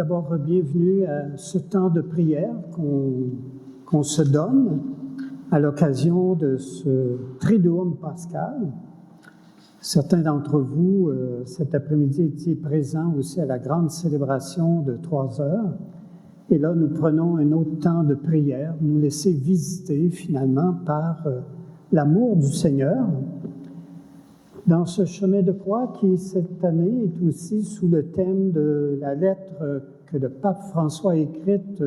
d'abord bienvenue à ce temps de prière qu'on se donne à l'occasion de ce Triduum pascal. Certains d'entre vous, cet après-midi, étaient présents aussi à la grande célébration de 3 heures. Et là, nous prenons un autre temps de prière, nous laisser visiter finalement par l'amour du Seigneur dans ce chemin de croix qui, cette année, est aussi sous le thème de la lettre que le pape François a écrite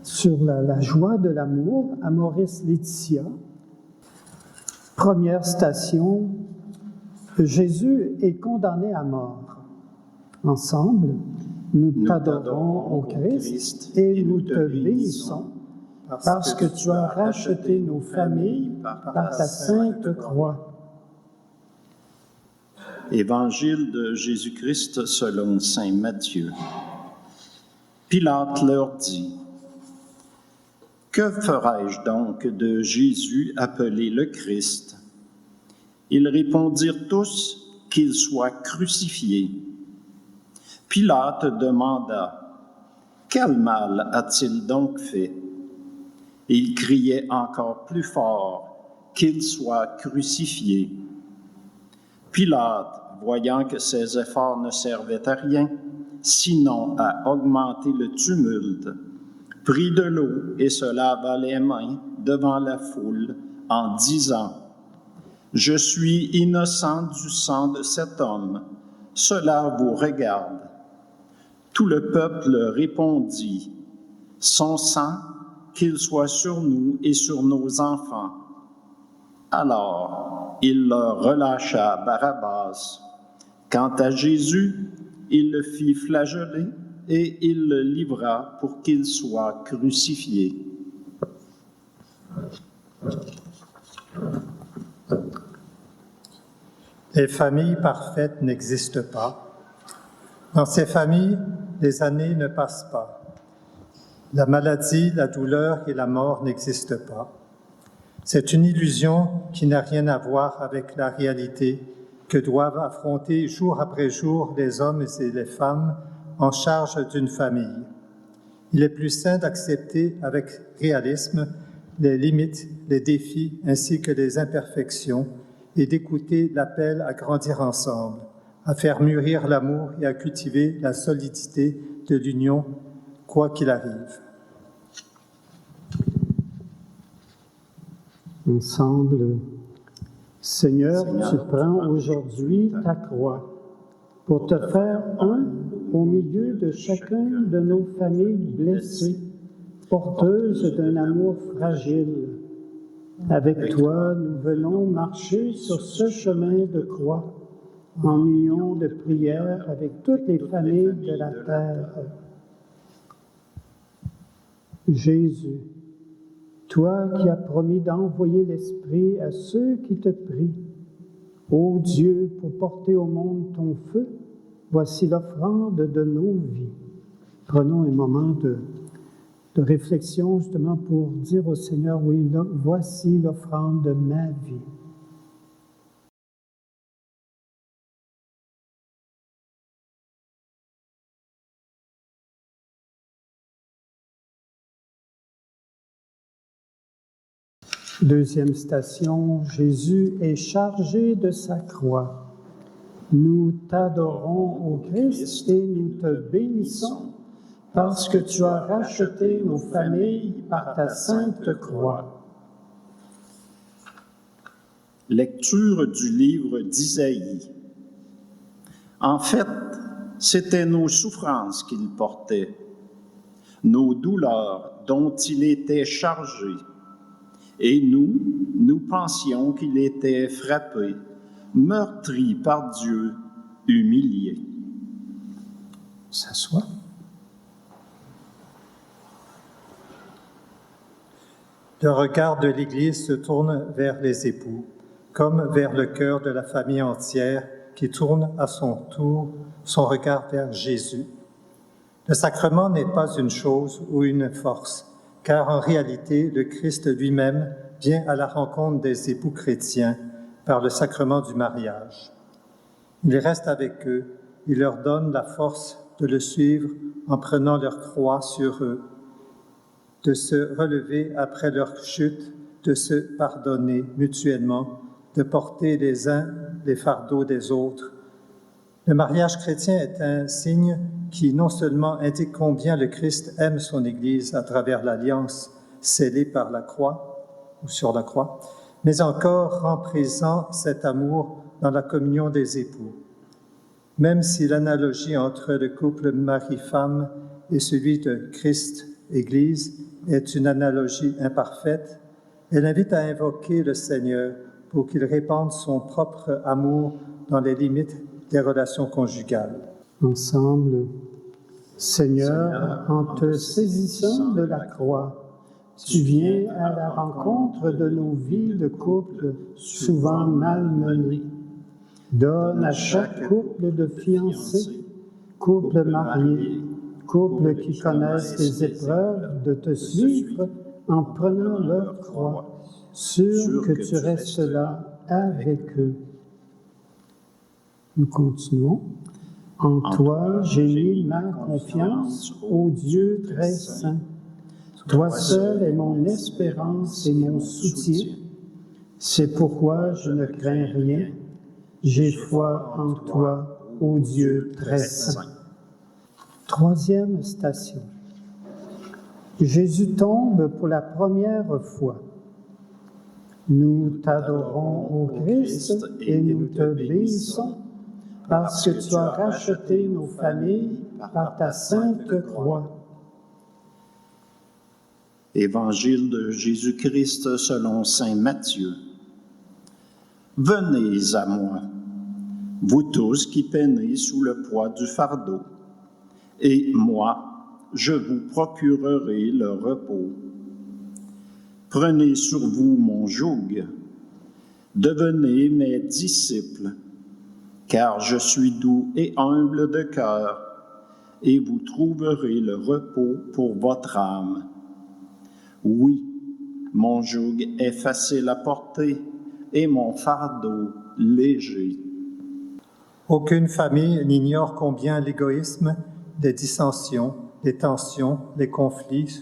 sur la joie de l'amour, Amoris Laetitia. Première station, Jésus est condamné à mort. Ensemble, nous t'adorons, ô Christ, et nous te bénissons, parce que tu as racheté nos familles par ta sainte croix. Évangile de Jésus-Christ selon saint Matthieu. Pilate leur dit: « Que ferai-je donc de Jésus appelé le Christ ?» Ils répondirent tous qu'il soit crucifié. Pilate demanda: « Quel mal a-t-il donc fait ?» Et il criait encore plus fort qu'il soit crucifié. Pilate, voyant que ses efforts ne servaient à rien, sinon à augmenter le tumulte, prit de l'eau et se lava les mains devant la foule en disant: « Je suis innocent du sang de cet homme, cela vous regarde. » Tout le peuple répondit: « Son sang, qu'il soit sur nous et sur nos enfants. » Alors, il leur relâcha Barabbas. Quant à Jésus, il le fit flageller et il le livra pour qu'il soit crucifié. Les familles parfaites n'existent pas. Dans ces familles, les années ne passent pas. La maladie, la douleur et la mort n'existent pas. C'est une illusion qui n'a rien à voir avec la réalité que doivent affronter jour après jour les hommes et les femmes en charge d'une famille. Il est plus sain d'accepter avec réalisme les limites, les défis ainsi que les imperfections et d'écouter l'appel à grandir ensemble, à faire mûrir l'amour et à cultiver la solidité de l'union, quoi qu'il arrive. Ensemble, Seigneur, tu prends aujourd'hui ta croix pour te faire un au milieu de chacune de nos familles blessées, porteuses d'un amour fragile. Avec toi, nous venons marcher sur ce chemin de croix, en union de prière avec toutes les familles de la terre. Jésus, toi qui as promis d'envoyer l'Esprit à ceux qui te prient, ô Dieu, pour porter au monde ton feu, voici l'offrande de nos vies. Prenons un moment de réflexion justement pour dire au Seigneur, oui, là, voici l'offrande de ma vie. Deuxième station, Jésus est chargé de sa croix. Nous t'adorons, ô Christ, et nous te bénissons, parce que tu as racheté nos familles par ta sainte croix. Lecture du livre d'Isaïe. En fait, c'était nos souffrances qu'il portait, nos douleurs dont il était chargé. Et nous pensions qu'il était frappé, meurtri par Dieu, humilié. S'assoit. Le regard de l'Église se tourne vers les époux, comme vers le cœur de la famille entière qui tourne à son tour son regard vers Jésus. Le sacrement n'est pas une chose ou une force, car en réalité, le Christ lui-même vient à la rencontre des époux chrétiens par le sacrement du mariage. Il reste avec eux, il leur donne la force de le suivre en prenant leur croix sur eux, de se relever après leur chute, de se pardonner mutuellement, de porter les uns les fardeaux des autres. Le mariage chrétien est un signe qui non seulement indique combien le Christ aime son Église à travers l'alliance scellée par la croix ou sur la croix, mais encore rend présent cet amour dans la communion des époux. Même si l'analogie entre le couple mari-femme et celui de Christ-Église est une analogie imparfaite, elle invite à invoquer le Seigneur pour qu'il répande son propre amour dans les limites des relations conjugales. Ensemble, Seigneur, en te saisissant de la croix, tu viens à la rencontre de nos vies de couple souvent malmenées. Donne à chaque couple de fiancés, couple marié, couple qui connaissent les épreuves de te suivre en prenant leur croix, sûr que tu restes là avec eux. Nous continuons. En toi, j'ai mis ma confiance, ô Dieu très saint. Toi seul es mon espérance et mon soutien. C'est pourquoi je ne crains rien. J'ai foi en toi, ô Dieu très saint. Troisième station. Jésus tombe pour la première fois. Nous t'adorons, ô Christ, et nous te bénissons, parce que tu as racheté nos familles par ta sainte croix. Évangile de Jésus-Christ selon saint Matthieu. Venez à moi, vous tous qui peinez sous le poids du fardeau, et moi, je vous procurerai le repos. Prenez sur vous mon joug, devenez mes disciples, car je suis doux et humble de cœur, et vous trouverez le repos pour votre âme. Oui, mon joug est facile à porter, et mon fardeau léger. Aucune famille n'ignore combien l'égoïsme, les dissensions, les tensions, les conflits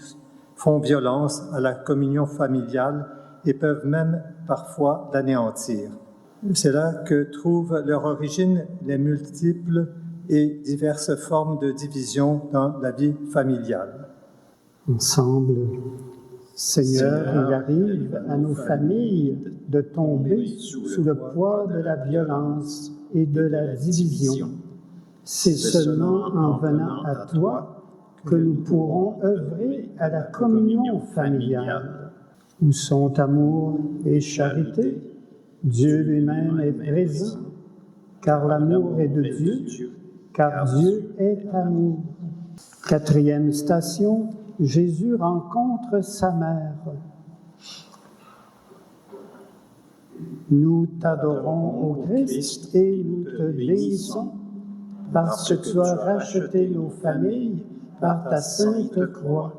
font violence à la communion familiale et peuvent même parfois l'anéantir. C'est là que trouvent leur origine les multiples et diverses formes de division dans la vie familiale. Ensemble, Seigneur, il arrive à nos familles de tomber sous le poids de la violence et de la division. C'est seulement en venant à toi que nous pourrons œuvrer à la communion familiale, où sont amour et charité. Dieu lui-même est présent, car l'amour est de Dieu, car Dieu est amour. Quatrième station, Jésus rencontre sa mère. Nous t'adorons, ô Christ, et nous te bénissons, parce que tu as racheté nos familles par ta sainte croix.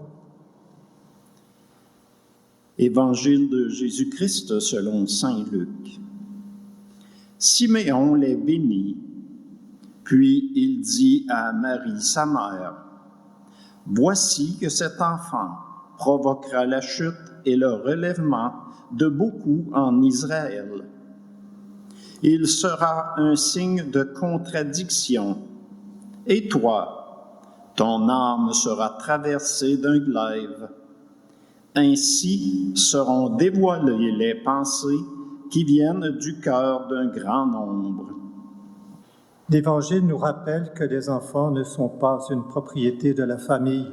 Évangile de Jésus-Christ selon saint Luc. Siméon les bénit, puis il dit à Marie, sa mère, « Voici que cet enfant provoquera la chute et le relèvement de beaucoup en Israël. Il sera un signe de contradiction. Et toi, ton âme sera traversée d'un glaive. Ainsi seront dévoilées les pensées qui viennent du cœur d'un grand nombre. » L'Évangile nous rappelle que les enfants ne sont pas une propriété de la famille,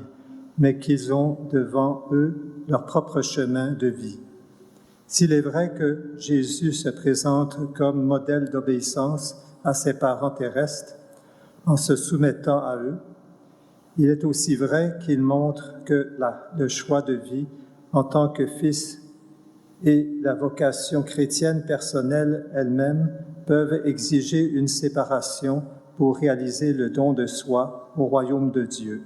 mais qu'ils ont devant eux leur propre chemin de vie. S'il est vrai que Jésus se présente comme modèle d'obéissance à ses parents terrestres en se soumettant à eux, il est aussi vrai qu'il montre que le choix de vie en tant que fils et la vocation chrétienne personnelle elle-même peuvent exiger une séparation pour réaliser le don de soi au royaume de Dieu.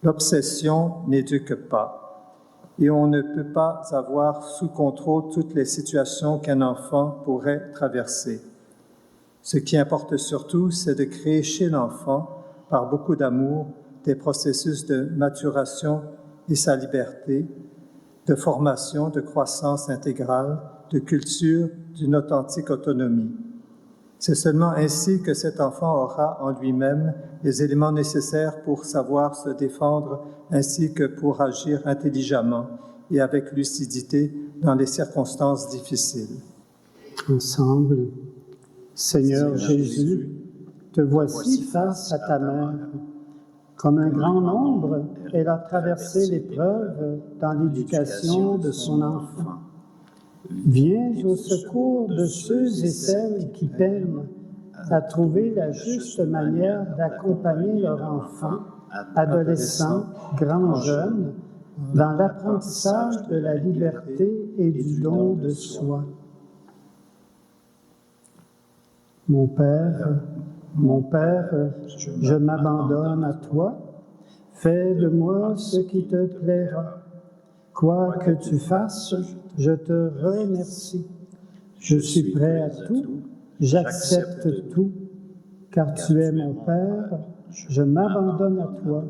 L'obsession n'éduque pas, et on ne peut pas avoir sous contrôle toutes les situations qu'un enfant pourrait traverser. Ce qui importe surtout, c'est de créer chez l'enfant par beaucoup d'amour des processus de maturation et sa liberté, de formation, de croissance intégrale, de culture, d'une authentique autonomie. C'est seulement ainsi que cet enfant aura en lui-même les éléments nécessaires pour savoir se défendre ainsi que pour agir intelligemment et avec lucidité dans les circonstances difficiles. Ensemble, Seigneur Jésus, te voici face à ta mère. Comme un grand nombre, elle a traversé l'épreuve dans l'éducation de son enfant. Viens au secours de ceux et celles qui peinent à trouver la juste manière d'accompagner leur enfant, adolescent, grand jeune, dans l'apprentissage de la liberté et du don de soi. Mon Père, je m'abandonne à toi. Fais de moi ce qui te plaira. Quoi que tu fasses, je te remercie. Je suis prêt à tout, j'accepte tout, car tu es mon Père, je m'abandonne à toi.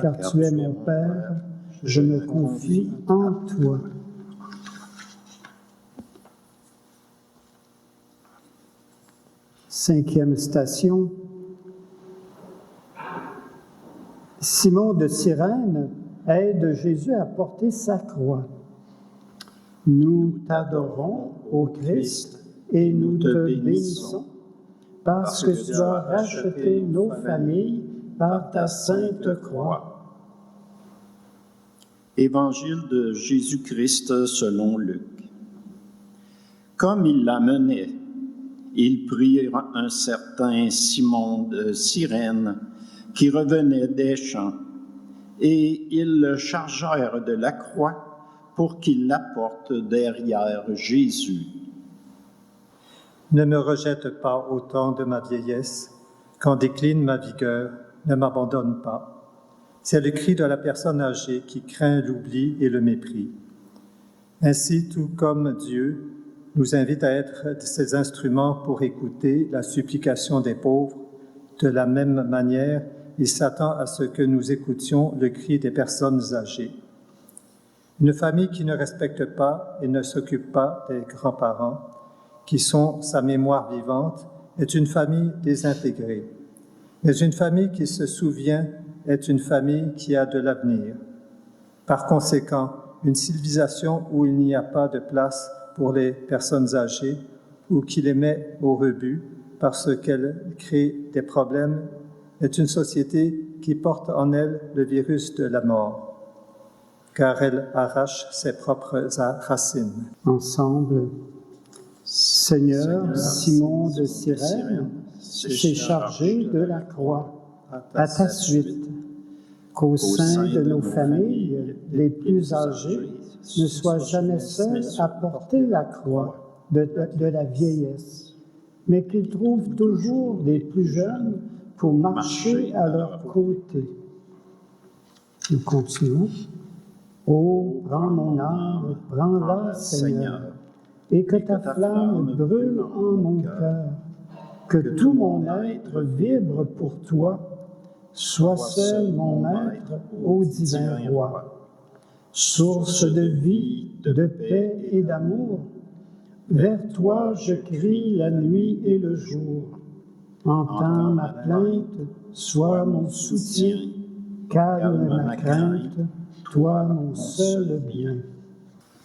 Car tu es mon Père, je me confie en toi. Cinquième station. Simon de Cyrène aide Jésus à porter sa croix. Nous t'adorons, ô Christ, et nous te bénissons, parce que tu as racheté nos familles par ta sainte croix. Évangile de Jésus-Christ selon Luc. Comme il la menait, il prit un certain Simon de Cyrène qui revenait des champs, et ils le chargèrent de la croix pour qu'il la porte derrière Jésus. Ne me rejette pas au temps de ma vieillesse, quand décline ma vigueur, ne m'abandonne pas. C'est le cri de la personne âgée qui craint l'oubli et le mépris. Ainsi, tout comme Dieu nous invite à être ses instruments pour écouter la supplication des pauvres, de la même manière, il s'attend à ce que nous écoutions le cri des personnes âgées. Une famille qui ne respecte pas et ne s'occupe pas des grands-parents, qui sont sa mémoire vivante, est une famille désintégrée. Mais une famille qui se souvient est une famille qui a de l'avenir. Par conséquent, une civilisation où il n'y a pas de place pour les personnes âgées ou qui les met au rebut parce qu'elle crée des problèmes est une société qui porte en elle le virus de la mort, car elle arrache ses propres racines. Ensemble, Seigneur, Simon de Cyrène s'est chargé de la croix à ta suite, qu'au sein de nos familles les plus âgés ne soient jamais seuls à porter la croix de la vieillesse, mais qu'ils trouvent toujours les plus jeunes pour marcher à leur côté. Nous continuons. Oh, prends mon âme, prends-la, Seigneur, et que ta flamme brûle en mon cœur, que tout mon être vibre pour toi, sois seul mon maître, ô divin roi. Source de vie, de paix et d'amour, vers toi je crie la nuit et le jour. Entends ma plainte, sois mon soutien, calme ma crainte, toi mon seul bien.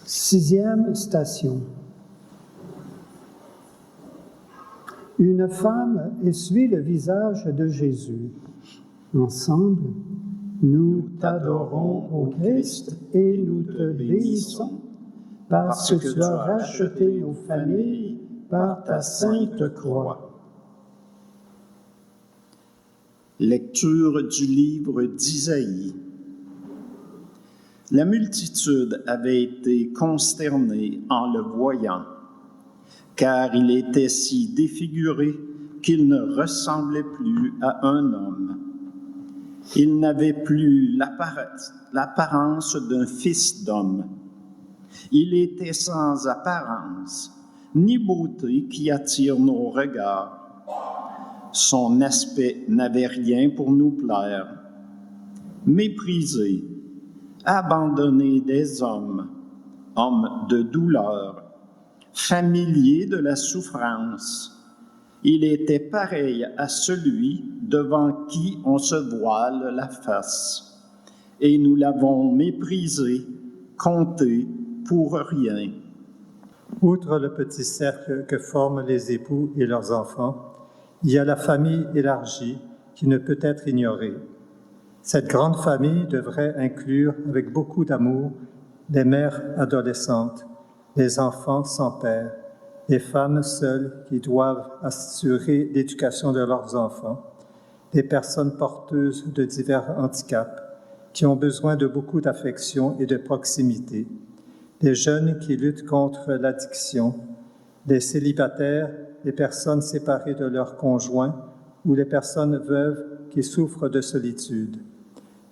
Sixième station. Une femme essuie le visage de Jésus. Ensemble, nous t'adorons, ô Christ, et nous te bénissons, parce que tu as racheté nos familles par ta sainte croix. Lecture du livre d'Isaïe. La multitude avait été consternée en le voyant, car il était si défiguré qu'il ne ressemblait plus à un homme. Il n'avait plus l'apparence d'un fils d'homme. Il était sans apparence, ni beauté qui attire nos regards. Son aspect n'avait rien pour nous plaire. Méprisé, abandonné des hommes, homme de douleur, familier de la souffrance, il était pareil à celui devant qui on se voile la face. Et nous l'avons méprisé, compté pour rien. Outre le petit cercle que forment les époux et leurs enfants, il y a la famille élargie qui ne peut être ignorée. Cette grande famille devrait inclure, avec beaucoup d'amour, des mères adolescentes, des enfants sans père, des femmes seules qui doivent assurer l'éducation de leurs enfants, des personnes porteuses de divers handicaps qui ont besoin de beaucoup d'affection et de proximité, des jeunes qui luttent contre l'addiction, des célibataires, des personnes séparées de leurs conjoints ou les personnes veuves qui souffrent de solitude,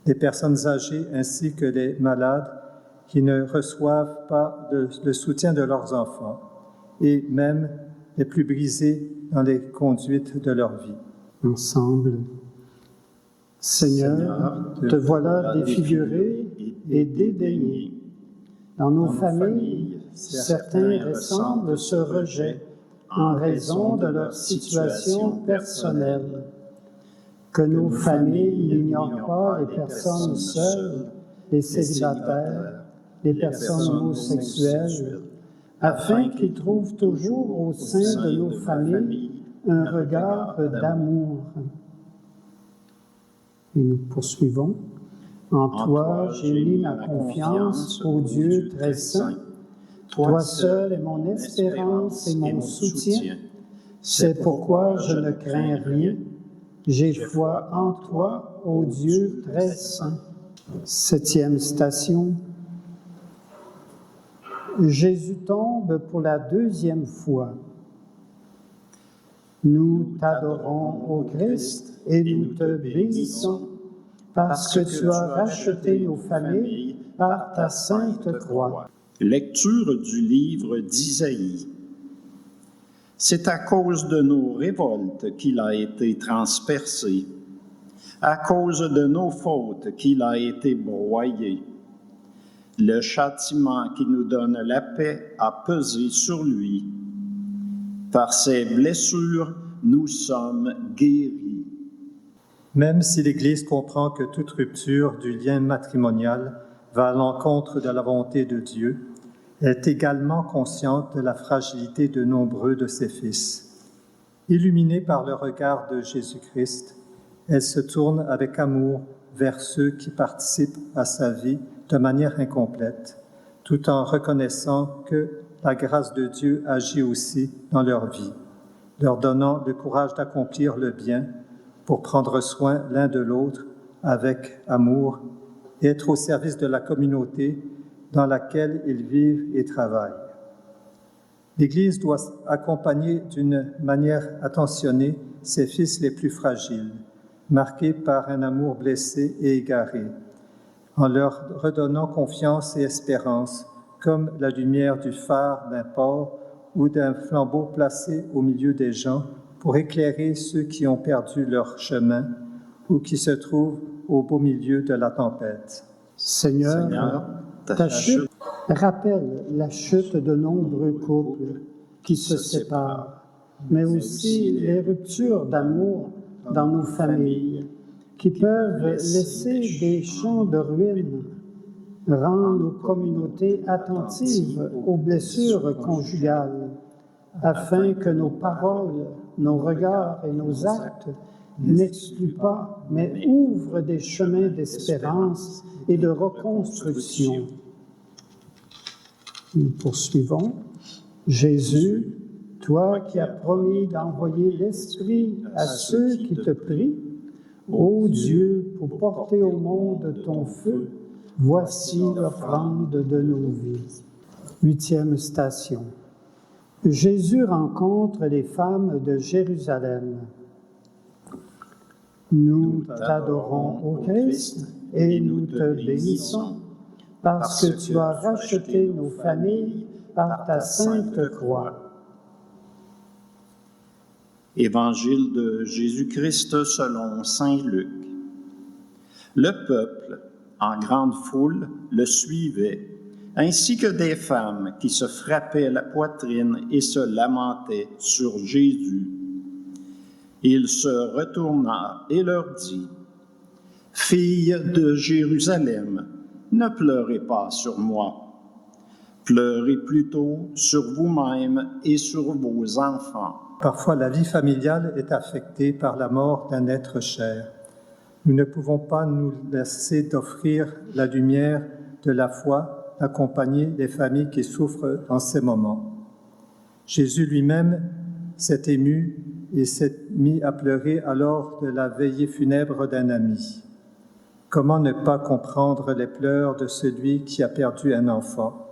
des personnes âgées ainsi que les malades qui ne reçoivent pas le soutien de leurs enfants et même les plus brisés dans les conduites de leur vie. Ensemble. Seigneur, te voilà défiguré et dédaigné. Dans nos familles, certains ressentent ce rejet en raison de leur situation personnelle. Que nos familles n'ignorent pas les personnes seules, les célibataires, les personnes homosexuelles, afin qu'ils trouvent toujours au sein de nos familles un regard d'amour. Et nous poursuivons. En toi, j'ai mis ma confiance, ô Dieu très saint. Toi seul est mon espérance et mon soutien. C'est pourquoi je ne crains rien. J'ai foi en toi, ô Dieu très saint. 7e station. Jésus tombe pour la 2e fois. Nous t'adorons, ô Christ, et nous te bénissons, parce que tu as racheté nos familles par ta sainte croix. Lecture du livre d'Isaïe. C'est à cause de nos révoltes qu'il a été transpercé, à cause de nos fautes qu'il a été broyé. Le châtiment qui nous donne la paix a pesé sur lui. Par ses blessures, nous sommes guéris. Même si l'Église comprend que toute rupture du lien matrimonial va à l'encontre de la volonté de Dieu, elle est également consciente de la fragilité de nombreux de ses fils. Illuminée par le regard de Jésus-Christ, elle se tourne avec amour vers ceux qui participent à sa vie de manière incomplète, tout en reconnaissant que la grâce de Dieu agit aussi dans leur vie, leur donnant le courage d'accomplir le bien pour prendre soin l'un de l'autre avec amour et être au service de la communauté dans laquelle ils vivent et travaillent. L'Église doit accompagner d'une manière attentionnée ses fils les plus fragiles, marqués par un amour blessé et égaré, en leur redonnant confiance et espérance, comme la lumière du phare d'un port ou d'un flambeau placé au milieu des gens pour éclairer ceux qui ont perdu leur chemin ou qui se trouvent au beau milieu de la tempête. Seigneur, ta chute rappelle la chute de nombreux couples qui se séparent, mais aussi les ruptures d'amour dans nos familles qui peuvent laisser des champs de ruines. Rends nos communautés attentives aux blessures conjugales, afin que nos paroles, nos regards et nos actes n'excluent pas, mais ouvrent des chemins d'espérance et de reconstruction. Nous poursuivons. Jésus, toi qui as promis d'envoyer l'Esprit à ceux qui te prient, ô Dieu, pour porter au monde ton feu, voici l'offrande de nos vies. 8e station. Jésus rencontre les femmes de Jérusalem. Nous t'adorons, ô Christ, et nous te bénissons, parce que tu as racheté nos familles par ta sainte croix. Évangile de Jésus-Christ selon saint Luc. Le peuple, en grande foule, le suivait, ainsi que des femmes qui se frappaient la poitrine et se lamentaient sur Jésus. Il se retourna et leur dit, « Filles de Jérusalem, ne pleurez pas sur moi. Pleurez plutôt sur vous-même et sur vos enfants. » Parfois, la vie familiale est affectée par la mort d'un être cher. Nous ne pouvons pas nous lasser d'offrir la lumière de la foi, d'accompagner les familles qui souffrent en ces moments. Jésus lui-même s'est ému et s'est mis à pleurer lors de la veillée funèbre d'un ami. Comment ne pas comprendre les pleurs de celui qui a perdu un enfant?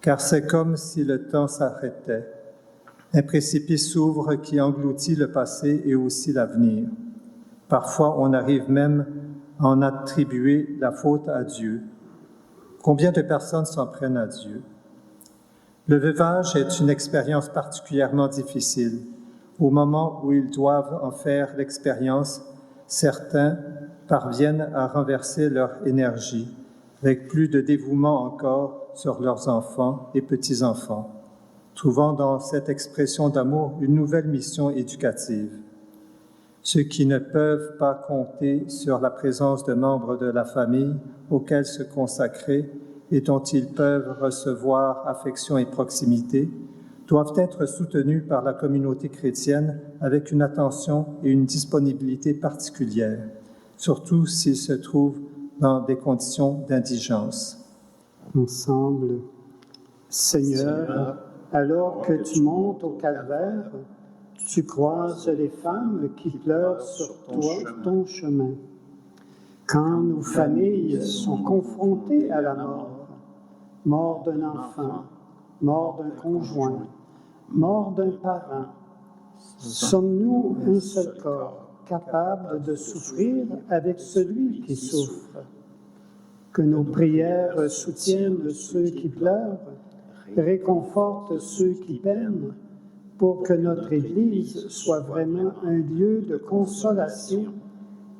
Car c'est comme si le temps s'arrêtait. Un précipice s'ouvre qui engloutit le passé et aussi l'avenir. Parfois, on arrive même à en attribuer la faute à Dieu. Combien de personnes s'en prennent à Dieu? Le veuvage est une expérience particulièrement difficile. Au moment où ils doivent en faire l'expérience, certains parviennent à renverser leur énergie, avec plus de dévouement encore sur leurs enfants et petits-enfants, trouvant dans cette expression d'amour une nouvelle mission éducative. Ceux qui ne peuvent pas compter sur la présence de membres de la famille auxquels se consacrer et dont ils peuvent recevoir affection et proximité, doivent être soutenus par la communauté chrétienne avec une attention et une disponibilité particulières, surtout s'ils se trouvent dans des conditions d'indigence. Ensemble, Seigneur, alors que tu montes au calvaire, tu croises les femmes qui pleurent sur toi, ton chemin. Quand nos familles sont confrontées à la mort, mort d'un enfant, mort d'un conjoint, mort d'un parent, sommes-nous un seul corps, capable de souffrir avec celui qui souffre? Que nos prières soutiennent ceux qui pleurent, réconfortent ceux qui peinent, pour que notre Église soit vraiment un lieu de consolation,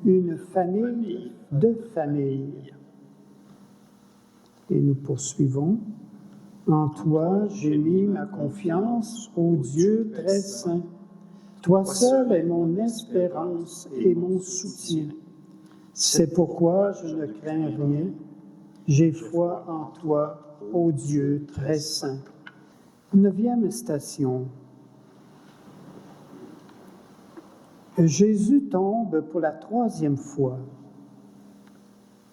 une famille de familles. Et nous poursuivons. En toi, j'ai mis ma confiance, ô Dieu très saint. Toi seul es mon espérance et mon soutien. C'est pourquoi je ne crains rien. J'ai foi en toi, ô Dieu très saint. 9e station. Jésus tombe pour la 3e fois.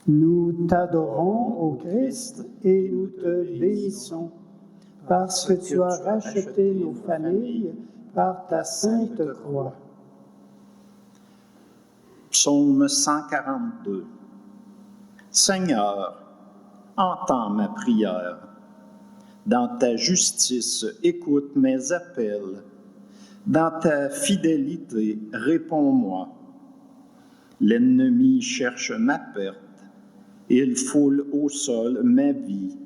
Nous t'adorons, ô Christ, et nous te bénissons, parce que tu as racheté nos familles par ta sainte croix. Psaume 142. Seigneur, entends ma prière. Dans ta justice, écoute mes appels. Dans ta fidélité, réponds-moi. L'ennemi cherche ma perte. Il foule au sol ma vie.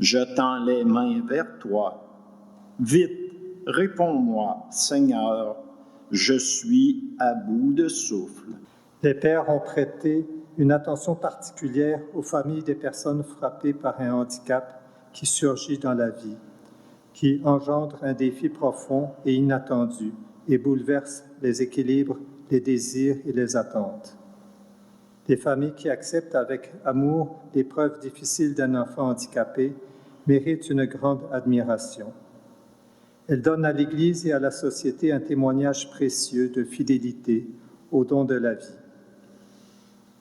Je tends les mains vers toi. Vite, réponds-moi, Seigneur, je suis à bout de souffle. Les pères ont prêté une attention particulière aux familles des personnes frappées par un handicap qui surgit dans la vie, qui engendre un défi profond et inattendu et bouleverse les équilibres, les désirs et les attentes. Les familles qui acceptent avec amour l'épreuve difficile d'un enfant handicapé méritent une grande admiration. Elles donnent à l'Église et à la société un témoignage précieux de fidélité au don de la vie.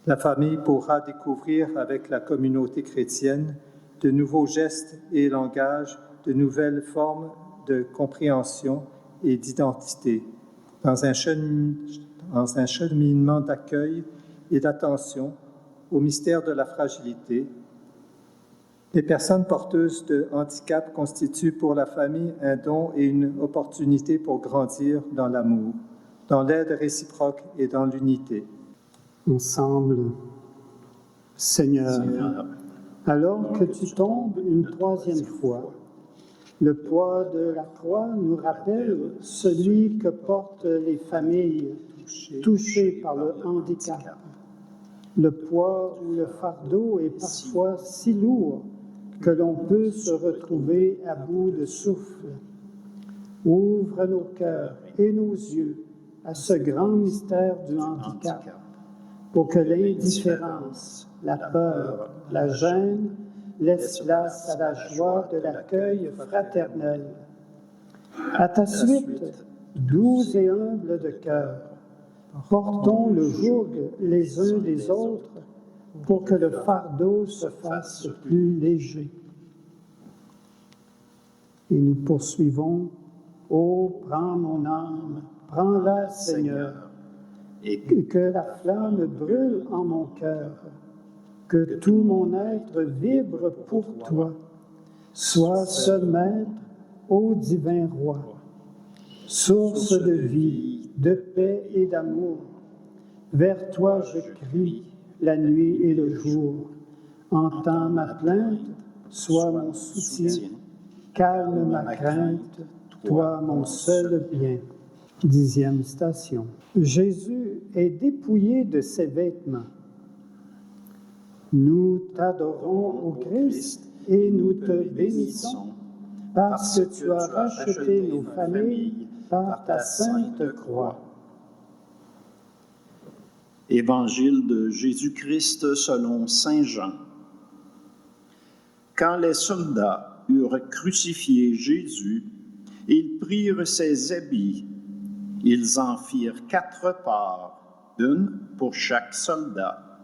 La famille pourra découvrir avec la communauté chrétienne de nouveaux gestes et langages, de nouvelles formes de compréhension et d'identité, dans un cheminement d'accueil et d'attention au mystère de la fragilité. Les personnes porteuses de handicap constituent pour la famille un don et une opportunité pour grandir dans l'amour, dans l'aide réciproque et dans l'unité. Ensemble, Seigneur, alors que tu tombes une 3e fois, Le poids de la croix nous rappelle celui que portent les familles touchées par le handicap. Le poids ou le fardeau est parfois si lourd que l'on peut se retrouver à bout de souffle. Ouvre nos cœurs et nos yeux à ce grand mystère du handicap, pour que l'indifférence, la peur, la gêne laissent place à la joie de l'accueil fraternel. À ta suite, doux et humbles de cœur, portons le joug les uns des autres pour que le fardeau se fasse plus léger. Et nous poursuivons. Ô, prends mon âme, prends-la, Seigneur, et que la flamme brûle en mon cœur, que tout mon être vibre pour toi. Sois seul maître, ô divin roi, source de vie, de paix et d'amour. Vers toi je crie, la nuit et le jour. Entends ma plainte, sois mon soutien, calme ma crainte, toi mon seul bien. 10e station. Jésus est dépouillé de ses vêtements. Nous t'adorons, ô Christ, et nous te bénissons, parce que tu as racheté nos familles par ta sainte croix. Évangile de Jésus-Christ selon saint Jean. Quand les soldats eurent crucifié Jésus, ils prirent ses habits. Ils en firent 4 parts, une pour chaque soldat.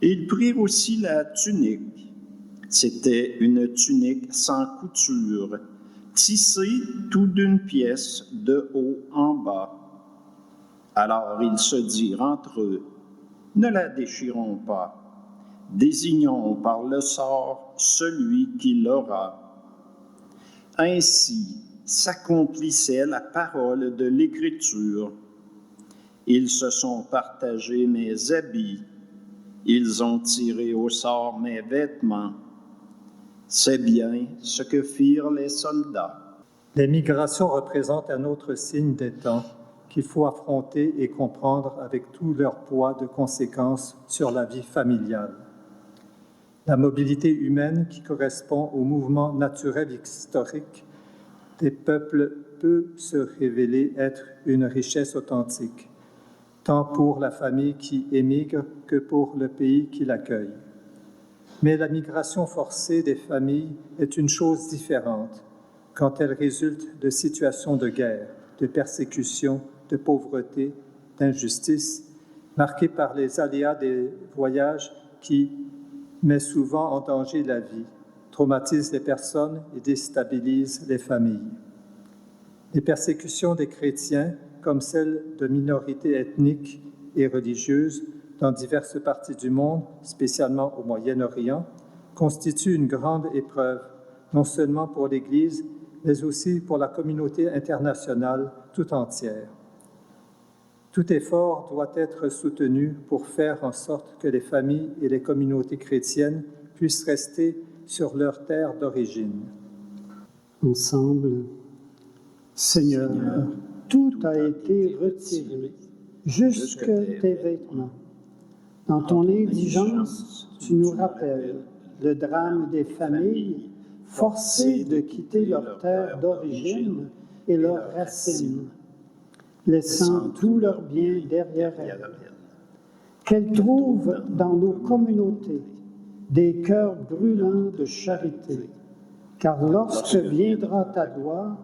Ils prirent aussi la tunique. C'était une tunique sans couture, tissée tout d'une pièce de haut en bas. Alors ils se dirent entre eux, « Ne la déchirons pas, désignons par le sort celui qui l'aura. » Ainsi s'accomplissait la parole de l'Écriture. Ils se sont partagés mes habits, ils ont tiré au sort mes vêtements. C'est bien ce que firent les soldats. Les migrations représentent un autre signe des temps qu'il faut affronter et comprendre avec tout leur poids de conséquences sur la vie familiale. La mobilité humaine qui correspond au mouvement naturel historique des peuples peut se révéler être une richesse authentique, tant pour la famille qui émigre que pour le pays qui l'accueille. Mais la migration forcée des familles est une chose différente quand elle résulte de situations de guerre, de persécution, de pauvreté, d'injustice, marquées par les aléas des voyages qui mettent souvent en danger la vie, traumatisent les personnes et déstabilisent les familles. Les persécutions des chrétiens, comme celles de minorités ethniques et religieuses dans diverses parties du monde, spécialement au Moyen-Orient, constituent une grande épreuve, non seulement pour l'Église, mais aussi pour la communauté internationale tout entière. Tout effort doit être soutenu pour faire en sorte que les familles et les communautés chrétiennes puissent rester sur leur terre d'origine. Ensemble, Seigneur, tout a été retiré, jusque tes vêtements. Dans ton indigence, tu nous rappelles le drame des familles forcées de quitter leur terre d'origine et leurs racines, laissant tous leurs biens derrière elles. Qu'elles trouvent dans nos communautés des cœurs brûlants de charité, car lorsque viendra ta gloire,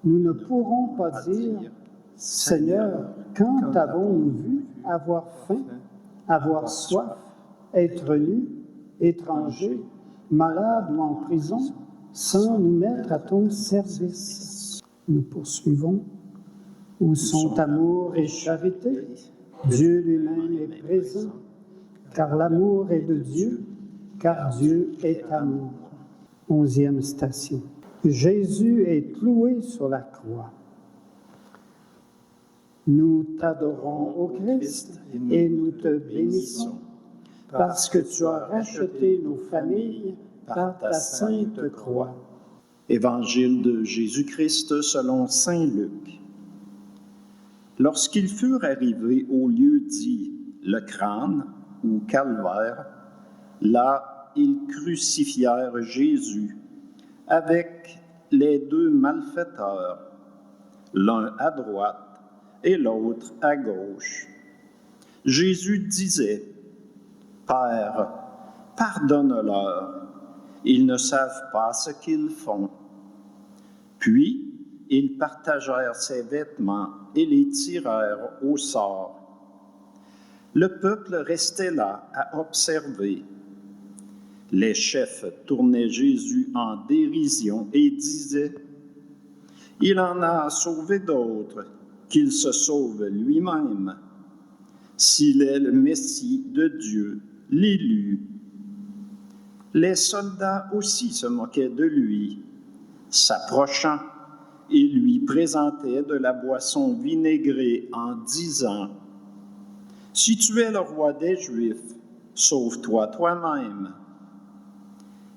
nous ne pourrons pas dire « Seigneur, quand avons-nous vu avoir faim, avoir soif, être nus, étrangers, malades ou en prison, sans nous mettre à ton service ?» Nous poursuivons. Où sont amour et charité? Dieu lui-même est présent, car l'amour est de Dieu, car Dieu est amour. 11e station. Jésus est cloué sur la croix. Nous t'adorons, ô Christ, et nous te bénissons, parce que tu as racheté nos familles par ta sainte croix. Évangile de Jésus-Christ selon saint Luc. Lorsqu'ils furent arrivés au lieu dit le crâne ou calvaire, là ils crucifièrent Jésus avec les deux malfaiteurs, l'un à droite et l'autre à gauche. Jésus disait, « Père, pardonne-leur, ils ne savent pas ce qu'ils font. » Puis, ils partagèrent ses vêtements et les tirèrent au sort. Le peuple restait là à observer. Les chefs tournaient Jésus en dérision et disaient, « Il en a sauvé d'autres, qu'il se sauve lui-même, s'il est le Messie de Dieu, l'élu. » Les soldats aussi se moquaient de lui, s'approchant et lui présentaient de la boisson vinaigrée en disant, « Si tu es le roi des Juifs, sauve-toi toi-même. »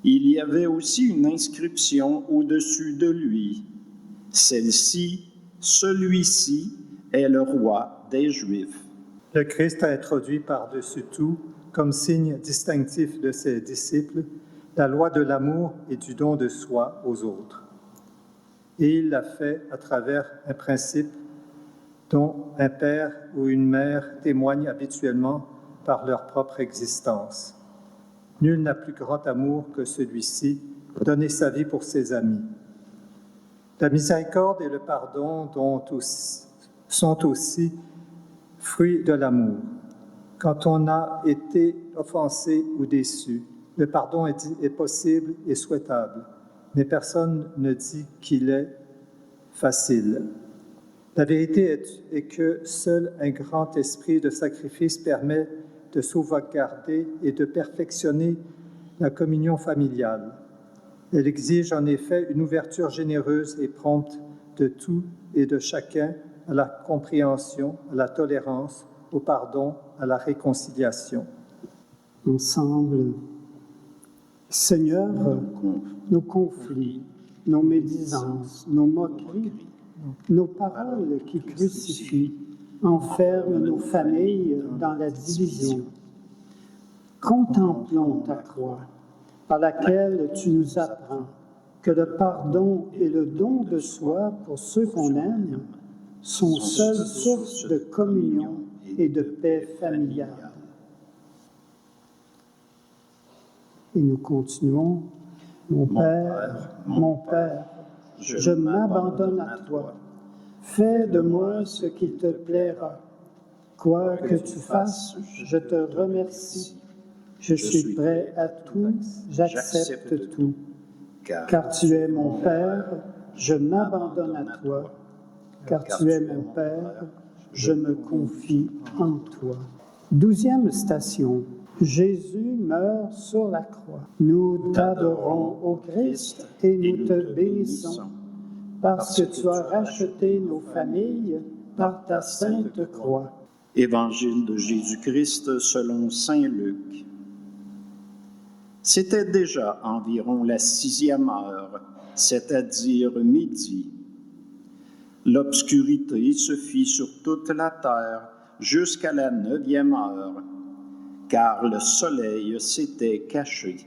Il y avait aussi une inscription au-dessus de lui. Celle-ci, celui-ci est le roi des Juifs. Le Christ a introduit par-dessus tout, comme signe distinctif de ses disciples, la loi de l'amour et du don de soi aux autres. Et il l'a fait à travers un principe dont un père ou une mère témoignent habituellement par leur propre existence. Nul n'a plus grand amour que celui-ci, donner sa vie pour ses amis. La miséricorde et le pardon sont aussi fruits de l'amour. Quand on a été offensé ou déçu, le pardon est possible et souhaitable, mais personne ne dit qu'il est facile. La vérité est que seul un grand esprit de sacrifice permet de sauvegarder et de perfectionner la communion familiale. Elle exige en effet une ouverture généreuse et prompte de tout et de chacun à la compréhension, à la tolérance, au pardon, à la réconciliation. Ensemble, Seigneur, nos conflits, nos médisances, nos moqueries, nos paroles qui crucifient, enferment nos familles dans la division. Contemplons ta croix, par laquelle tu nous apprends que le pardon et le don de soi pour ceux qu'on aime sont seules sources de communion et de paix familiale. Et nous continuons. Mon Père, je m'abandonne à toi. Fais de moi ce qu'il te plaira. Quoi que tu fasses, je te remercie. Je suis prêt à tout, j'accepte tout. Car tu es mon Père, je m'abandonne à toi. Car tu es mon Père, je me confie en toi. 12e station. Jésus meurt sur la croix. Nous t'adorons, ô Christ, et nous te bénissons, parce que tu as racheté nos familles par ta sainte croix. Évangile de Jésus-Christ selon saint Luc. C'était déjà environ la 6e heure, c'est-à-dire midi. L'obscurité se fit sur toute la terre jusqu'à la 9e heure, car le soleil s'était caché.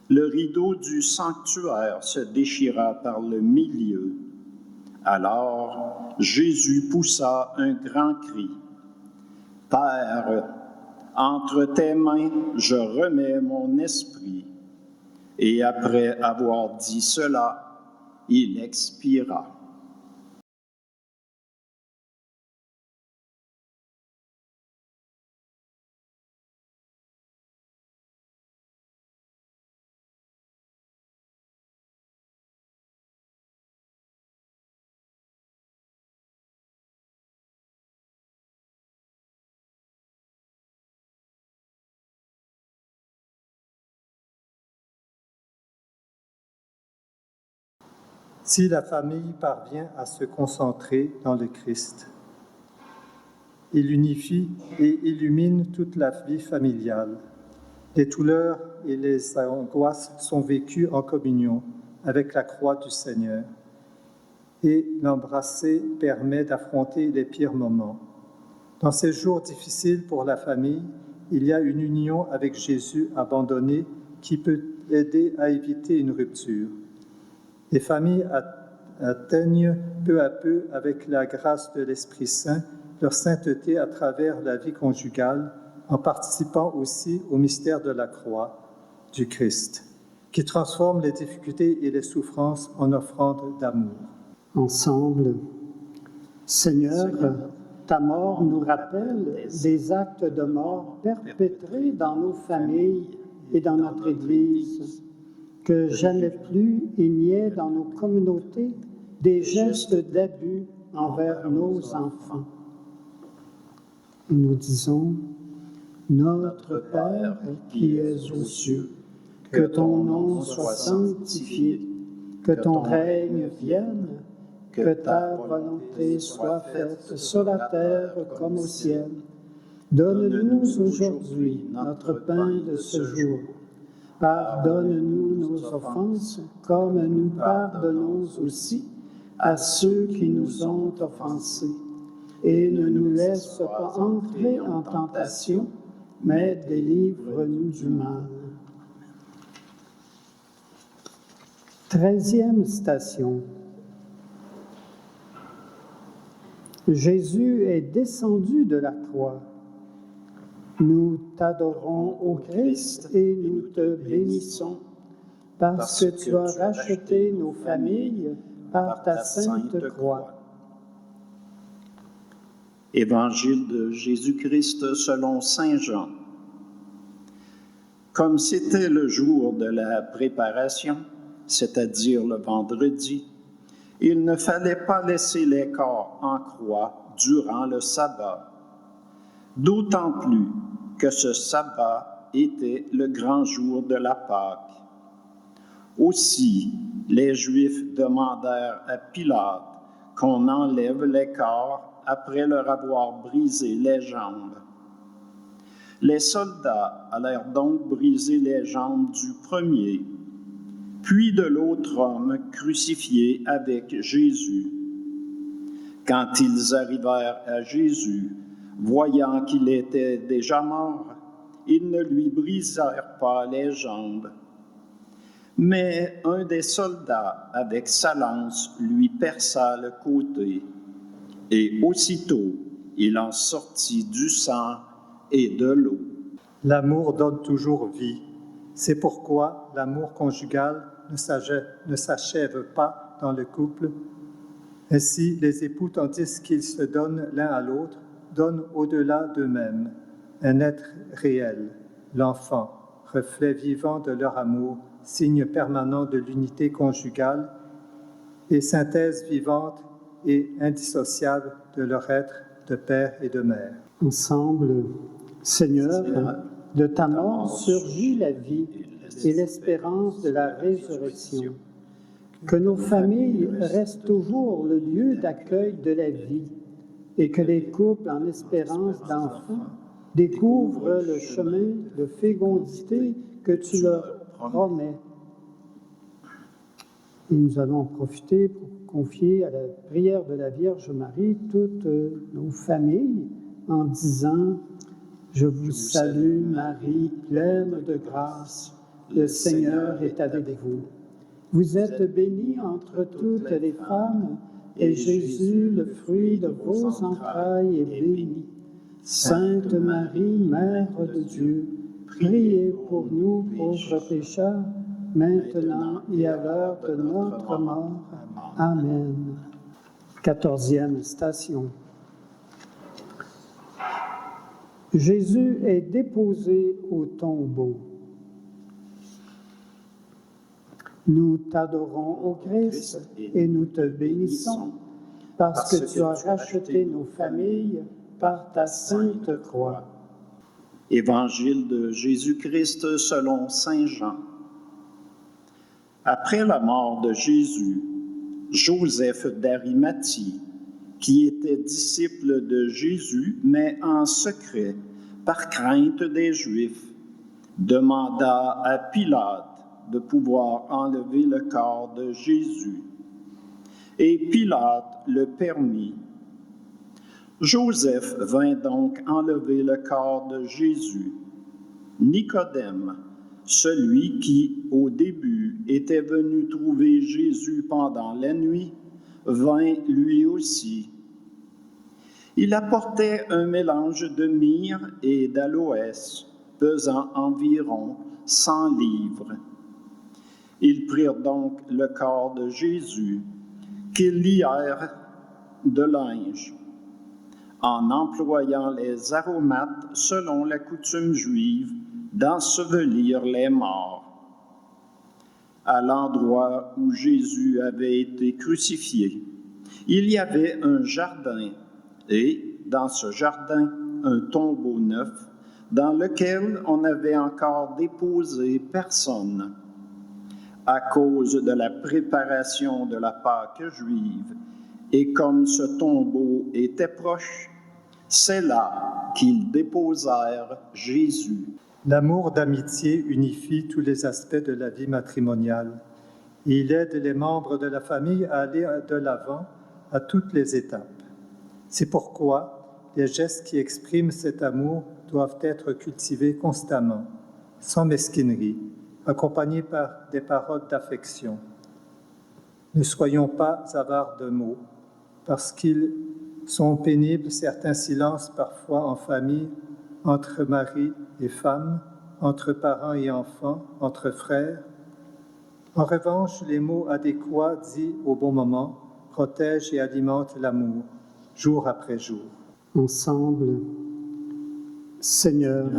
Le rideau du sanctuaire se déchira par le milieu. Alors Jésus poussa un grand cri. « Père, entre tes mains, je remets mon esprit. » Et après avoir dit cela, il expira. Si la famille parvient à se concentrer dans le Christ, il unifie et illumine toute la vie familiale. Les douleurs et les angoisses sont vécues en communion, avec la croix du Seigneur. Et l'embrasser permet d'affronter les pires moments. Dans ces jours difficiles pour la famille, il y a une union avec Jésus abandonné qui peut aider à éviter une rupture. Les familles atteignent peu à peu, avec la grâce de l'Esprit Saint, leur sainteté à travers la vie conjugale, en participant aussi au mystère de la croix du Christ, qui transforme les difficultés et les souffrances en offrande d'amour. Ensemble, Seigneur, ta mort nous rappelle des actes de mort perpétrés dans nos familles et dans notre Église, que jamais plus il n'y ait dans nos communautés des gestes d'abus envers nos enfants. Et nous disons, Notre Père qui es aux cieux, que ton nom soit sanctifié, que ton règne vienne, que ta volonté soit faite sur la terre comme au ciel. Donne-nous aujourd'hui notre pain de ce jour. Pardonne-nous nos offenses, comme nous pardonnons aussi à ceux qui nous ont offensés. Et ne nous laisse pas entrer en tentation, mais délivre-nous du mal. 13e station. Jésus est descendu de la croix. Nous t'adorons, ô Christ, et nous te bénissons, parce que tu as racheté nos familles par ta sainte croix. Évangile de Jésus-Christ selon saint Jean. Comme c'était le jour de la préparation, c'est-à-dire le vendredi, il ne fallait pas laisser les corps en croix durant le sabbat, d'autant plus que ce sabbat était le grand jour de la Pâque. Aussi, les Juifs demandèrent à Pilate qu'on enlève les corps après leur avoir brisé les jambes. Les soldats allèrent donc briser les jambes du premier, puis de l'autre homme crucifié avec Jésus. Quand ils arrivèrent à Jésus, voyant qu'il était déjà mort, ils ne lui brisèrent pas les jambes. Mais un des soldats, avec sa lance, lui perça le côté. Et aussitôt, il en sortit du sang et de l'eau. L'amour donne toujours vie. C'est pourquoi l'amour conjugal ne s'achève pas dans le couple. Ainsi, les époux, tandis qu'ils se donnent l'un à l'autre, donnent au-delà d'eux-mêmes un être réel, l'enfant, reflet vivant de leur amour, signe permanent de l'unité conjugale et synthèse vivante et indissociable de leur être de père et de mère. Ensemble, Seigneur, de ta mort surgit la vie et l'espérance de la résurrection. Que nos familles restent toujours le lieu d'accueil de la vie et que les couples en espérance d'enfants découvrent le chemin de fécondité que tu leur promets. Et nous allons en profiter pour confier à la prière de la Vierge Marie toutes nos familles en disant « Je vous salue Marie, pleine de grâce, le Seigneur est avec vous. Vous êtes bénie entre toutes les femmes, et Jésus, le fruit de vos entrailles, est béni. Sainte Marie, Mère de Dieu, priez pour nous pauvres pécheurs, maintenant et à l'heure de notre mort. Amen. 14e station. Jésus est déposé au tombeau. Nous t'adorons, ô Christ, et nous te bénissons, parce que tu as racheté nos familles par ta sainte croix. Évangile de Jésus-Christ selon saint Jean. Après la mort de Jésus, Joseph d'Arimathie, qui était disciple de Jésus, mais en secret, par crainte des Juifs, demanda à Pilate de pouvoir enlever le corps de Jésus. Et Pilate le permit. Joseph vint donc enlever le corps de Jésus. Nicodème, celui qui, au début, était venu trouver Jésus pendant la nuit, vint lui aussi. Il apportait un mélange de myrrhe et d'aloès, pesant environ 100 livres. Ils prirent donc le corps de Jésus, qu'ils lièrent de linge, en employant les aromates selon la coutume juive d'ensevelir les morts. À l'endroit où Jésus avait été crucifié, il y avait un jardin, et dans ce jardin, un tombeau neuf, dans lequel on n'avait encore déposé personne. À cause de la préparation de la Pâque juive, et comme ce tombeau était proche, c'est là qu'ils déposèrent Jésus. L'amour d'amitié unifie tous les aspects de la vie matrimoniale et il aide les membres de la famille à aller de l'avant à toutes les étapes. C'est pourquoi les gestes qui expriment cet amour doivent être cultivés constamment, sans mesquinerie, accompagnés par des paroles d'affection. Ne soyons pas avares de mots, parce qu'ils sont pénibles certains silences parfois en famille, entre mari et femme, entre parents et enfants, entre frères. En revanche, les mots adéquats dits au bon moment protègent et alimentent l'amour, jour après jour. Ensemble, Seigneur,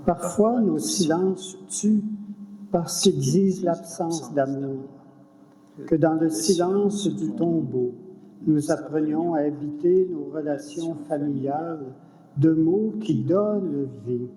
parfois nos silences tuent parce qu'ils disent l'absence d'amour. Que dans le silence du tombeau, nous apprenions à habiter nos relations familiales de mots qui donnent vie.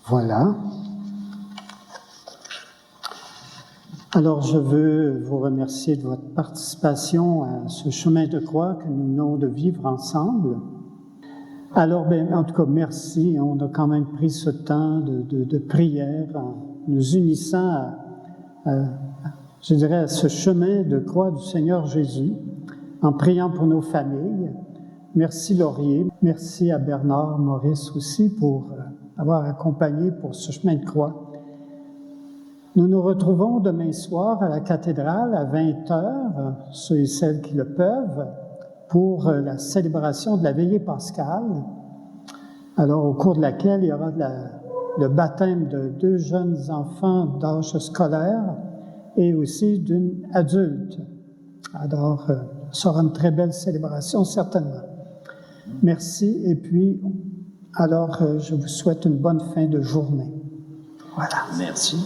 Voilà. Alors, je veux vous remercier de votre participation à ce chemin de croix que nous venons de vivre ensemble. Alors, en tout cas, merci. On a quand même pris ce temps de prière en nous unissant je dirais, à ce chemin de croix du Seigneur Jésus, en priant pour nos familles. Merci Laurier, merci à Bernard Maurice aussi pour avoir accompagné pour ce chemin de croix. Nous nous retrouvons demain soir à la cathédrale à 20h, ceux et celles qui le peuvent, pour la célébration de la veillée pascale, alors au cours de laquelle il y aura le baptême de 2 jeunes enfants d'âge scolaire et aussi d'une adulte. Alors, ce sera une très belle célébration, certainement. Merci, et puis, alors, je vous souhaite une bonne fin de journée. Voilà. Merci.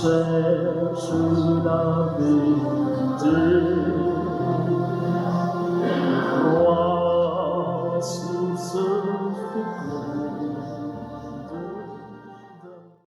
Cherche la vérité,